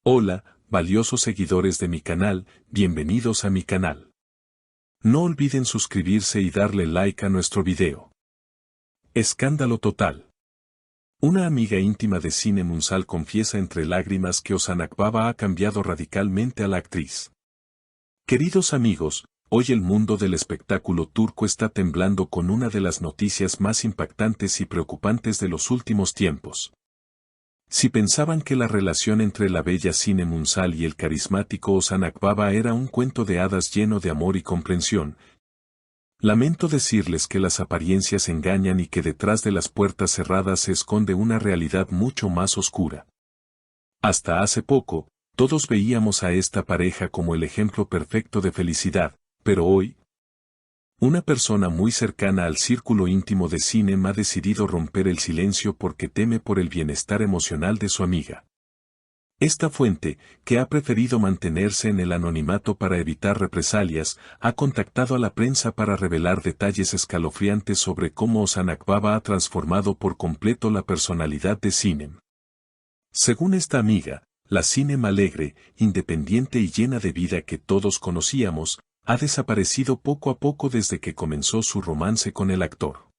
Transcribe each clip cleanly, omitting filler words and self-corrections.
Hola, valiosos seguidores de mi canal, bienvenidos a mi canal. No olviden suscribirse y darle like a nuestro video. Escándalo total. Una amiga íntima de Sinem Ünsal confiesa entre lágrimas que Ozan Akbaba ha cambiado radicalmente a la actriz. Queridos amigos, hoy el mundo del espectáculo turco está temblando con una de las noticias más impactantes y preocupantes de los últimos tiempos. Si pensaban que la relación entre la bella Sinem Ünsal y el carismático Ozan Akbaba era un cuento de hadas lleno de amor y comprensión, lamento decirles que las apariencias engañan y que detrás de las puertas cerradas se esconde una realidad mucho más oscura. Hasta hace poco, todos veíamos a esta pareja como el ejemplo perfecto de felicidad, pero hoy, una persona muy cercana al círculo íntimo de Sinem ha decidido romper el silencio porque teme por el bienestar emocional de su amiga. Esta fuente, que ha preferido mantenerse en el anonimato para evitar represalias, ha contactado a la prensa para revelar detalles escalofriantes sobre cómo Ozan Akbaba ha transformado por completo la personalidad de Sinem. Según esta amiga, la Sinem alegre, independiente y llena de vida que todos conocíamos, ha desaparecido poco a poco desde que comenzó su romance con el actor.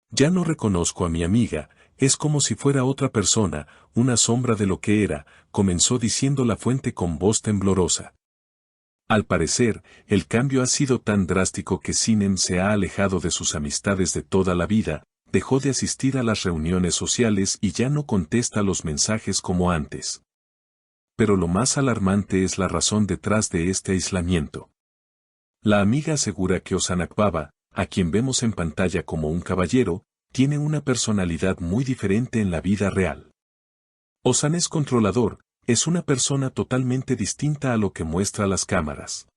Ya no reconozco a mi amiga, es como si fuera otra persona, una sombra de lo que era, comenzó diciendo la fuente con voz temblorosa. Al parecer, el cambio ha sido tan drástico que Sinem se ha alejado de sus amistades de toda la vida, dejó de asistir a las reuniones sociales y ya no contesta los mensajes como antes. Pero lo más alarmante es la razón detrás de este aislamiento. La amiga asegura que Ozan Akbaba, a quien vemos en pantalla como un caballero, tiene una personalidad muy diferente en la vida real. Ozan es controlador, es una persona totalmente distinta a lo que muestra las cámaras.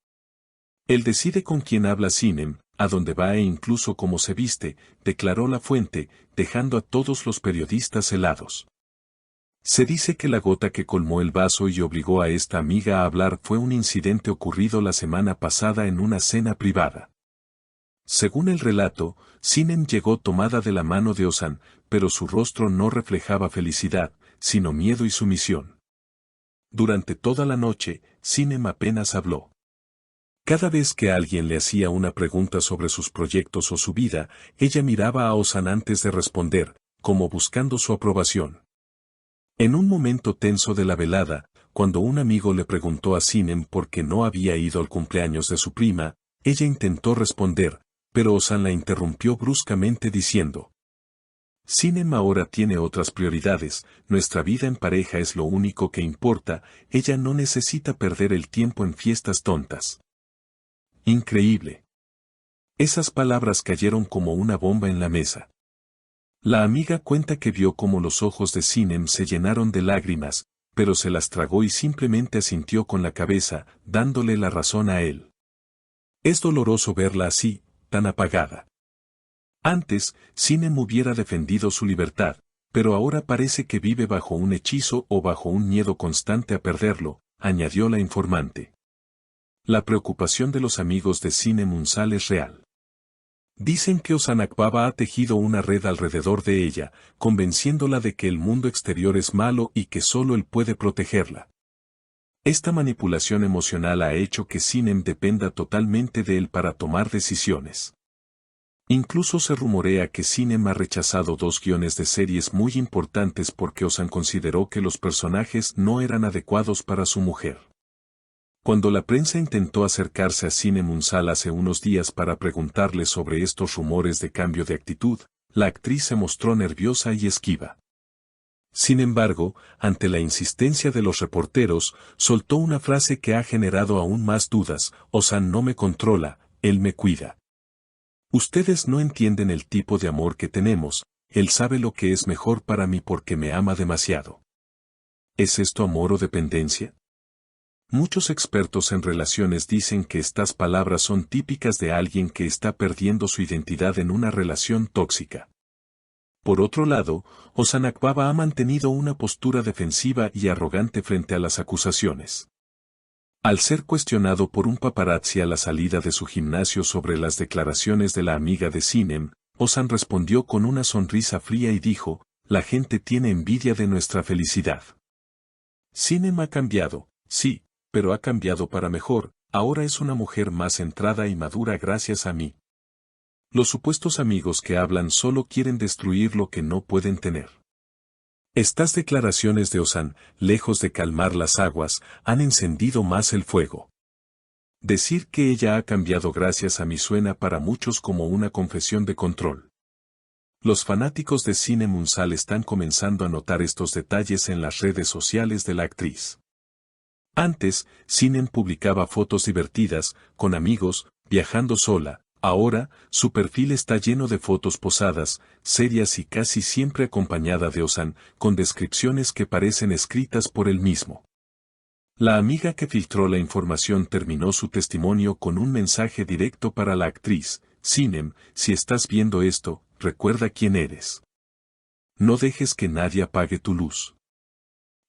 Él decide con quién habla Sinem, a dónde va e incluso cómo se viste, declaró la fuente, dejando a todos los periodistas helados. Se dice que la gota que colmó el vaso y obligó a esta amiga a hablar fue un incidente ocurrido la semana pasada en una cena privada. Según el relato, Sinem llegó tomada de la mano de Ozan, pero su rostro no reflejaba felicidad, sino miedo y sumisión. Durante toda la noche, Sinem apenas habló. Cada vez que alguien le hacía una pregunta sobre sus proyectos o su vida, ella miraba a Ozan antes de responder, como buscando su aprobación. En un momento tenso de la velada, cuando un amigo le preguntó a Sinem por qué no había ido al cumpleaños de su prima, ella intentó responder, pero Ozan la interrumpió bruscamente diciendo: Sinem ahora tiene otras prioridades, nuestra vida en pareja es lo único que importa, ella no necesita perder el tiempo en fiestas tontas. Increíble. Esas palabras cayeron como una bomba en la mesa. La amiga cuenta que vio cómo los ojos de Sinem se llenaron de lágrimas, pero se las tragó y simplemente asintió con la cabeza, dándole la razón a él. Es doloroso verla así, tan apagada. Antes, Sinem hubiera defendido su libertad, pero ahora parece que vive bajo un hechizo o bajo un miedo constante a perderlo, añadió la informante. La preocupación de los amigos de Sinem Ünsal es real. Dicen que Ozan Akbaba ha tejido una red alrededor de ella, convenciéndola de que el mundo exterior es malo y que solo él puede protegerla. Esta manipulación emocional ha hecho que Sinem dependa totalmente de él para tomar decisiones. Incluso se rumorea que Sinem ha rechazado 2 guiones de series muy importantes porque Ozan consideró que los personajes no eran adecuados para su mujer. Cuando la prensa intentó acercarse a Sinem Ünsal hace unos días para preguntarle sobre estos rumores de cambio de actitud, la actriz se mostró nerviosa y esquiva. Sin embargo, ante la insistencia de los reporteros, soltó una frase que ha generado aún más dudas: Ozan no me controla, él me cuida. Ustedes no entienden el tipo de amor que tenemos, él sabe lo que es mejor para mí porque me ama demasiado. ¿Es esto amor o dependencia? Muchos expertos en relaciones dicen que estas palabras son típicas de alguien que está perdiendo su identidad en una relación tóxica. Por otro lado, Ozan Akbaba ha mantenido una postura defensiva y arrogante frente a las acusaciones. Al ser cuestionado por un paparazzi a la salida de su gimnasio sobre las declaraciones de la amiga de Sinem, Ozan respondió con una sonrisa fría y dijo: la gente tiene envidia de nuestra felicidad. Sinem ha cambiado, sí, pero ha cambiado para mejor, ahora es una mujer más centrada y madura gracias a mí. Los supuestos amigos que hablan solo quieren destruir lo que no pueden tener. Estas declaraciones de Ozan, lejos de calmar las aguas, han encendido más el fuego. Decir que ella ha cambiado gracias a mí suena para muchos como una confesión de control. Los fanáticos de Sinem Unsal están comenzando a notar estos detalles en las redes sociales de la actriz. Antes, Sinem publicaba fotos divertidas, con amigos, viajando sola. Ahora, su perfil está lleno de fotos posadas, serias y casi siempre acompañada de Ozan, con descripciones que parecen escritas por él mismo. La amiga que filtró la información terminó su testimonio con un mensaje directo para la actriz: Sinem, si estás viendo esto, recuerda quién eres. No dejes que nadie apague tu luz.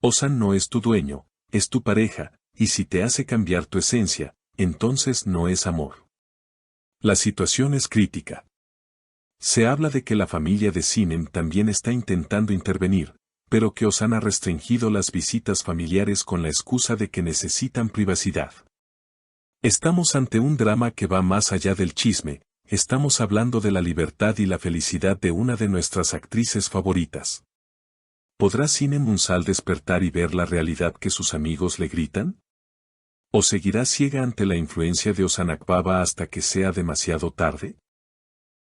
Ozan no es tu dueño, es tu pareja, y si te hace cambiar tu esencia, entonces no es amor. La situación es crítica. Se habla de que la familia de Sinem también está intentando intervenir, pero que Ozan ha restringido las visitas familiares con la excusa de que necesitan privacidad. Estamos ante un drama que va más allá del chisme, estamos hablando de la libertad y la felicidad de una de nuestras actrices favoritas. ¿Podrá Sinem Unsal despertar y ver la realidad que sus amigos le gritan? ¿O seguirá ciega ante la influencia de Ozan Akbaba hasta que sea demasiado tarde?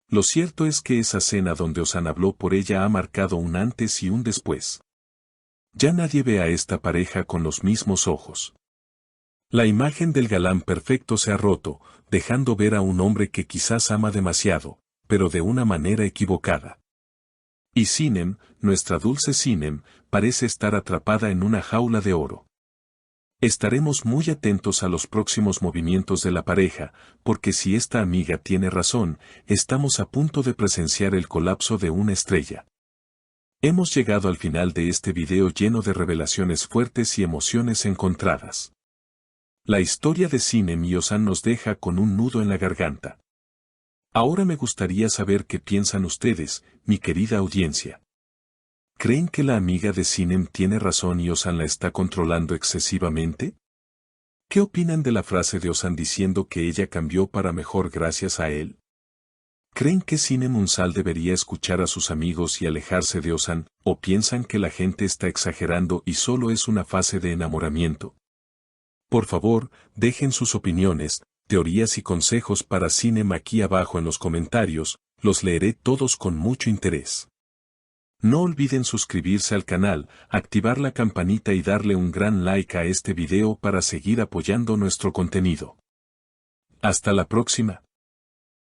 Lo cierto es que esa cena donde Ozan habló por ella ha marcado un antes y un después. Ya nadie ve a esta pareja con los mismos ojos. La imagen del galán perfecto se ha roto, dejando ver a un hombre que quizás ama demasiado, pero de una manera equivocada. Y Sinem, nuestra dulce Sinem, parece estar atrapada en una jaula de oro. Estaremos muy atentos a los próximos movimientos de la pareja, porque si esta amiga tiene razón, estamos a punto de presenciar el colapso de una estrella. Hemos llegado al final de este video lleno de revelaciones fuertes y emociones encontradas. La historia de Sinem y Ozan nos deja con un nudo en la garganta. Ahora me gustaría saber qué piensan ustedes, mi querida audiencia. ¿Creen que la amiga de Sinem tiene razón y Ozan la está controlando excesivamente? ¿Qué opinan de la frase de Ozan diciendo que ella cambió para mejor gracias a él? ¿Creen que Sinem Unsal debería escuchar a sus amigos y alejarse de Ozan, o piensan que la gente está exagerando y solo es una fase de enamoramiento? Por favor, dejen sus opiniones, teorías y consejos para Sinem aquí abajo en los comentarios, los leeré todos con mucho interés. No olviden suscribirse al canal, activar la campanita y darle un gran like a este video para seguir apoyando nuestro contenido. Hasta la próxima.